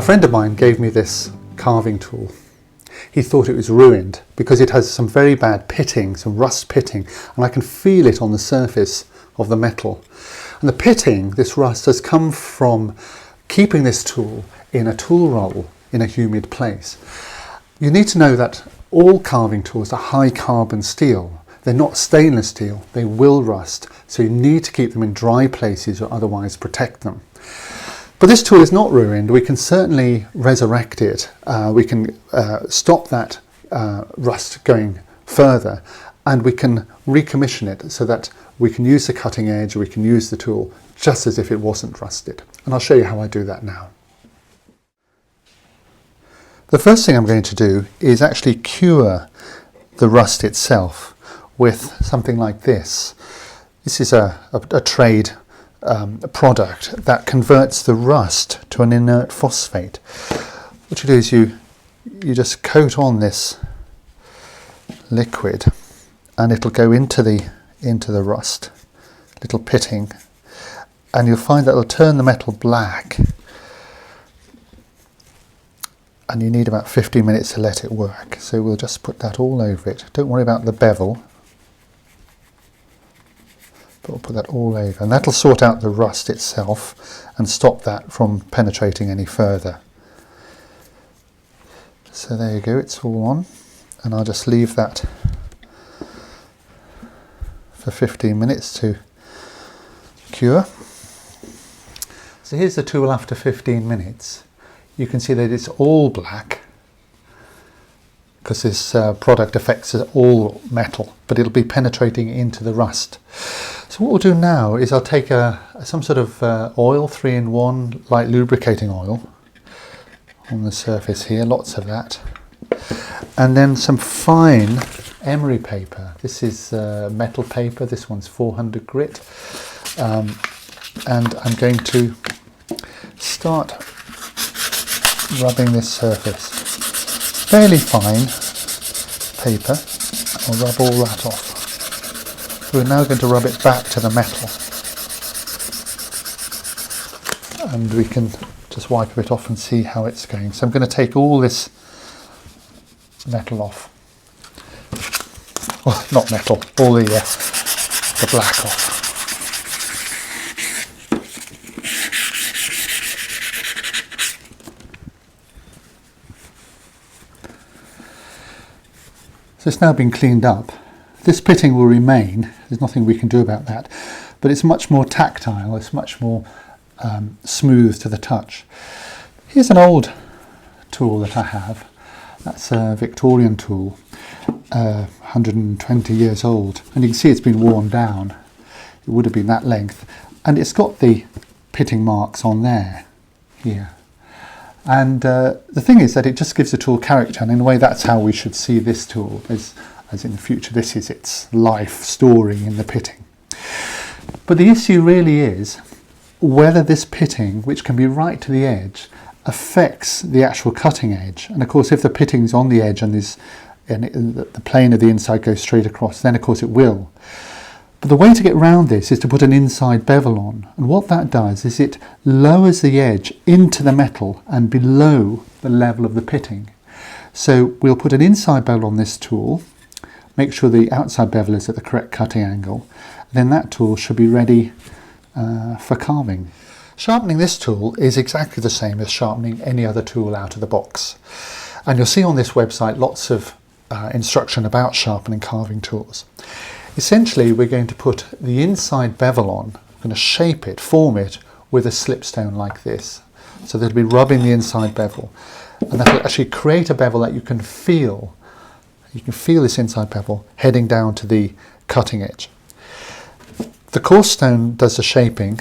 A friend of mine gave me this carving tool. He thought it was ruined because it has some very bad pitting, some rust pitting, and I can feel it on the surface of the metal. And the pitting, this rust, has come from keeping this tool in a tool roll in a humid place. You need to know that all carving tools are high carbon steel. They're not stainless steel. They will rust, so you need to keep them in dry places or otherwise protect them. But this tool is not ruined. We can certainly resurrect it. We can stop that rust going further, and we can recommission it so that we can use the cutting edge, we can use the tool just as if it wasn't rusted. And I'll show you how I do that now. The first thing I'm going to do is actually cure the rust itself with something like this. This is a trade product that converts the rust to an inert phosphate. What you do is you just coat on this liquid, and it'll go into the rust, little pitting, and you'll find that it'll turn the metal black, and you need about 15 minutes to let it work. So we'll just put that all over it. Don't worry about the bevel, but we'll put that all over, and that'll sort out the rust itself and stop that from penetrating any further. So there you go, it's all on, and I'll just leave that for 15 minutes to cure. So here's the tool after 15 minutes. You can see that it's all black because this product affects all metal, but it'll be penetrating into the rust. So what we'll do now is I'll take some sort of oil, 3-in-1 light lubricating oil on the surface here, lots of that, and then some fine emery paper. This is metal paper, this one's 400 grit, and I'm going to start rubbing this surface. Fairly fine paper. I'll rub all that off. We're now going to rub it back to the metal, and we can just wipe it off and see how it's going. So I'm going to take all this metal off. Well, not metal, all the black off. So it's now been cleaned up. This pitting will remain, there's nothing we can do about that, but it's much more tactile, it's much more smooth to the touch. Here's an old tool that I have. That's a Victorian tool, 120 years old, and you can see it's been worn down. It would have been that length, and it's got the pitting marks on there, here. And the thing is that it just gives the tool character, and in a way that's how we should see this tool, as in the future this is its life story in the pitting. But the issue really is whether this pitting, which can be right to the edge, affects the actual cutting edge. And of course if the pitting's on the edge and the plane of the inside goes straight across, then of course it will. But the way to get around this is to put an inside bevel on, and what that does is it lowers the edge into the metal and below the level of the pitting. So we'll put an inside bevel on this tool, make sure the outside bevel is at the correct cutting angle, then that tool should be ready for carving. Sharpening this tool is exactly the same as sharpening any other tool out of the box, and you'll see on this website lots of instruction about sharpening carving tools. Essentially we're going to put the inside bevel on, we're going to shape it, form it with a slipstone like this. So they'll be rubbing the inside bevel, and that will actually create a bevel that you can feel. You can feel this inside bevel heading down to the cutting edge. The coarse stone does the shaping,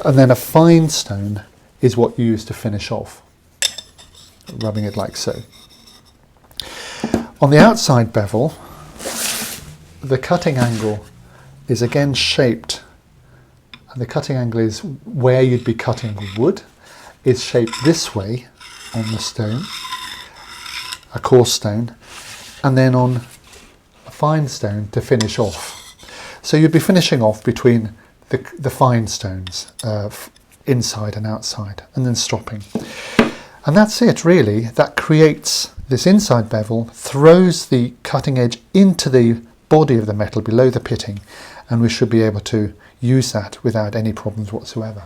and then a fine stone is what you use to finish off, rubbing it like so. On the outside bevel, the cutting angle is again shaped, and the cutting angle is where you'd be cutting wood, is shaped this way on the stone, a coarse stone, and then on a fine stone to finish off. So you'd be finishing off between the fine stones, inside and outside, and then stopping. And that's it really. That creates this inside bevel, throws the cutting edge into the body of the metal below the pitting, and we should be able to use that without any problems whatsoever.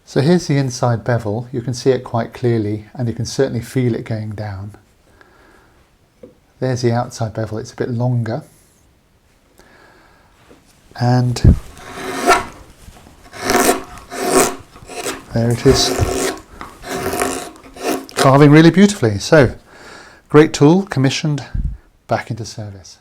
So here's the inside bevel. You can see it quite clearly, and you can certainly feel it going down. There's the outside bevel. It's a bit longer. And there it is, carving really beautifully. So, great tool, commissioned, back into service.